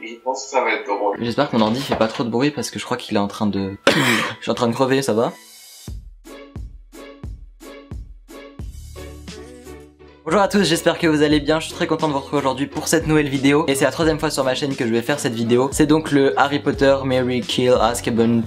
je pense que ça va être drôle. J'espère que mon ordi fait pas trop de bruit parce que je crois qu'il est en train de... Je suis en train de crever, ça va? Bonjour à tous, j'espère que vous allez bien, je suis très content de vous retrouver aujourd'hui pour cette nouvelle vidéo. Et c'est la troisième fois sur ma chaîne que je vais faire cette vidéo. C'est donc le Harry Potter, Mary Kill, Azkaban.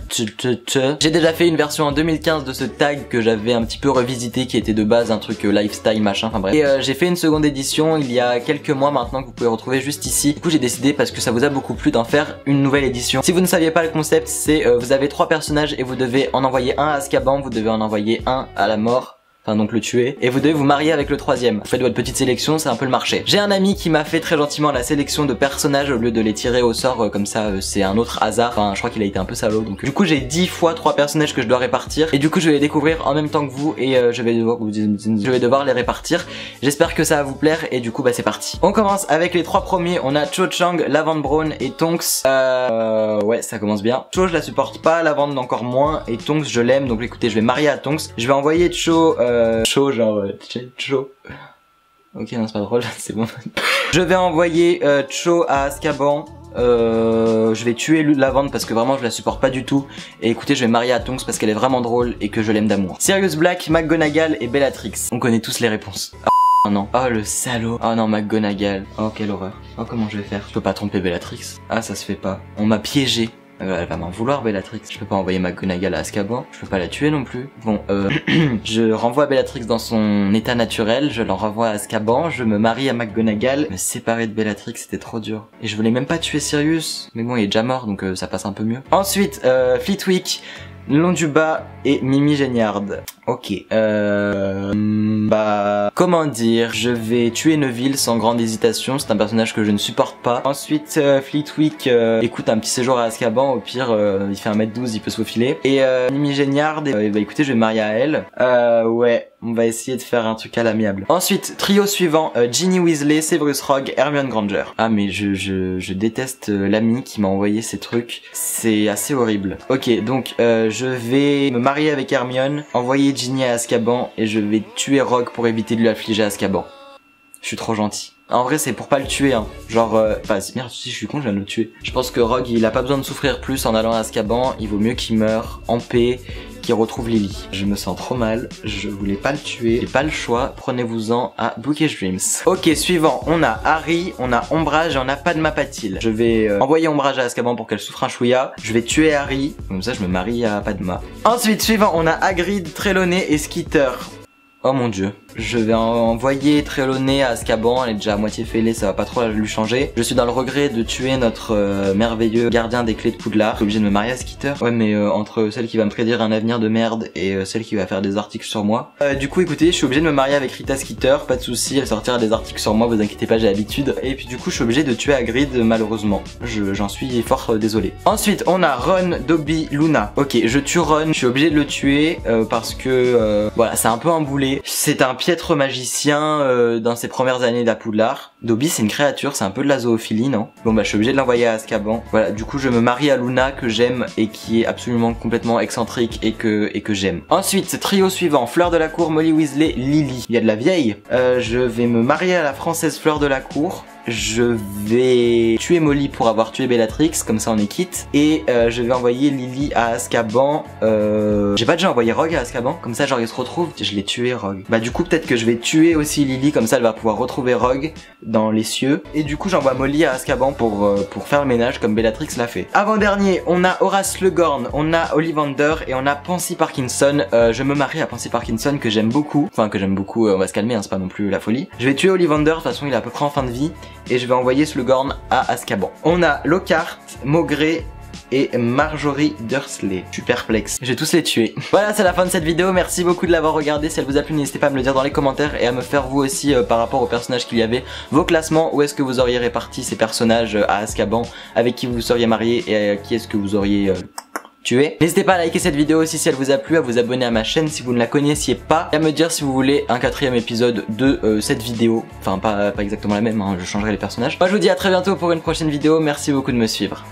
J'ai déjà fait une version en 2015 de ce tag que j'avais un petit peu revisité, qui était de base un truc lifestyle machin, enfin bref. Et j'ai fait une seconde édition il y a quelques mois maintenant que vous pouvez retrouver juste ici. Du coup j'ai décidé, parce que ça vous a beaucoup plu, d'en faire une nouvelle édition. Si vous ne saviez pas le concept, c'est vous avez 3 personnages et vous devez en envoyer un à Azkaban, vous devez en envoyer un à la mort. Enfin donc le tuer, et vous devez vous marier avec le troisième. Vous faites votre petite sélection, c'est un peu le marché. J'ai un ami qui m'a fait très gentiment la sélection de personnages au lieu de les tirer au sort comme ça, c'est un autre hasard. Enfin je crois qu'il a été un peu salaud, donc du coup j'ai 10 fois 3 personnages que je dois répartir, et du coup je vais les découvrir en même temps que vous, et je vais devoir les répartir. J'espère que ça va vous plaire, et du coup bah c'est parti. On commence avec les 3 premiers, on a Cho Chang, Lavande Brown et Tonks. Ouais ça commence bien. Cho je la supporte pas, Lavande encore moins, et Tonks je l'aime, donc écoutez je vais marier à Tonks. Je vais envoyer Cho genre Cho. Ok non c'est pas drôle, c'est bon. Je vais envoyer Cho à Azkaban. Je vais tuer Lavande parce que vraiment je la supporte pas du tout. Et écoutez je vais marier à Tonks parce qu'elle est vraiment drôle et que je l'aime d'amour. Sirius Black, McGonagall et Bellatrix. On connaît tous les réponses. Oh non, oh le salaud. Oh non McGonagall. Oh quelle horreur. Oh comment je vais faire? Je peux pas tromper Bellatrix. Ah ça se fait pas. On m'a piégé. Elle va m'en vouloir Bellatrix. Je peux pas envoyer McGonagall à Azkaban. Je peux pas la tuer non plus. Bon je renvoie Bellatrix dans son état naturel. Je l'en renvoie à Azkaban. Je me marie à McGonagall. Me séparer de Bellatrix c'était trop dur. Et je voulais même pas tuer Sirius. Mais bon il est déjà mort donc ça passe un peu mieux. Ensuite Flitwick, Londuba et Mimi Géniard. Ok, bah comment dire, je vais tuer Neville sans grande hésitation, c'est un personnage que je ne supporte pas. Ensuite Flitwick écoute un petit séjour à Azkaban, au pire il fait 1m12, il peut se faufiler. Et Mimi Géniard, bah écoutez je vais me marier à elle. Ouais, on va essayer de faire un truc à l'amiable. Ensuite, trio suivant, Ginny Weasley, Severus Rogue, Hermione Granger. Ah mais je déteste l'ami qui m'a envoyé ces trucs, c'est assez horrible. Ok, donc je vais me marier avec Hermione, envoyer Ginny à Azkaban et je vais tuer Rogue pour éviter de lui affliger Azkaban. Je suis trop gentil. En vrai c'est pour pas le tuer hein. Genre merde si je suis con je viens de le tuer. Je pense que Rogue il a pas besoin de souffrir plus en allant à Azkaban. Il vaut mieux qu'il meure en paix, qu'il retrouve Lily. Je me sens trop mal, je voulais pas le tuer, j'ai pas le choix, prenez-vous-en à Bookish Dreams. Ok suivant, on a Harry, on a Ombrage et on a Padma Patil. Je vais envoyer Ombrage à Azkaban pour qu'elle souffre un chouïa. Je vais tuer Harry, comme ça je me marie à Padma. Ensuite suivant on a Hagrid, Trelawney et Skeeter. Oh mon dieu. Je vais envoyer Trelawney à Azkaban, elle est déjà à moitié fêlée, ça va pas trop lui changer. Je suis dans le regret de tuer notre merveilleux gardien des clés de Poudlard. Je suis obligé de me marier à Skeeter. Ouais mais entre celle qui va me prédire un avenir de merde et celle qui va faire des articles sur moi. Du coup écoutez, je suis obligé de me marier avec Rita Skeeter, pas de soucis, elle sortira des articles sur moi, vous inquiétez pas, j'ai l'habitude. Et puis du coup je suis obligé de tuer Hagrid malheureusement. J'en suis fort désolé. Ensuite on a Ron, Dobby, Luna. Ok, je tue Ron, je suis obligé de le tuer parce que voilà, c'est un peu un boulet. C'est un piètre magicien dans ses premières années d'à Poudlard. Dobby c'est une créature, c'est un peu de la zoophilie non? Bon bah je suis obligé de l'envoyer à Azkaban. Voilà, du coup je me marie à Luna que j'aime et qui est absolument complètement excentrique et que j'aime. Ensuite trio suivant, Fleur de la Cour, Molly Weasley, Lily. Il y a de la vieille. Je vais me marier à la française Fleur de la Cour. Je vais tuer Molly pour avoir tué Bellatrix, comme ça on est quitte. Et je vais envoyer Lily à Azkaban. J'ai pas déjà envoyé Rogue à Azkaban, comme ça genre il se retrouve. Je l'ai tué Rogue. Bah du coup peut-être que je vais tuer aussi Lily, comme ça elle va pouvoir retrouver Rogue dans les cieux. Et du coup j'envoie Molly à Azkaban pour faire le ménage comme Bellatrix l'a fait. Avant dernier, on a Horace Slughorn, on a Ollivander et on a Pansy Parkinson. Je me marie à Pansy Parkinson que j'aime beaucoup. Enfin que j'aime beaucoup, on va se calmer hein, c'est pas non plus la folie. Je vais tuer Ollivander, de toute façon il est à peu près en fin de vie. Et je vais envoyer Slughorn à Azkaban. On a Lockhart, Maugrey et Marjorie Dursley. Je suis perplexe. Je vais tous les tuer. Voilà, c'est la fin de cette vidéo. Merci beaucoup de l'avoir regardé. Si elle vous a plu, n'hésitez pas à me le dire dans les commentaires et à me faire vous aussi par rapport aux personnages qu'il y avait. Vos classements, où est-ce que vous auriez réparti ces personnages à Azkaban, avec qui vous vous seriez marié et à qui est-ce que vous auriez tué. N'hésitez pas à liker cette vidéo aussi si elle vous a plu, à vous abonner à ma chaîne si vous ne la connaissiez pas, et à me dire si vous voulez un 4e épisode de cette vidéo. Enfin pas exactement la même, hein, je changerai les personnages. Moi je vous dis à très bientôt pour une prochaine vidéo, merci beaucoup de me suivre.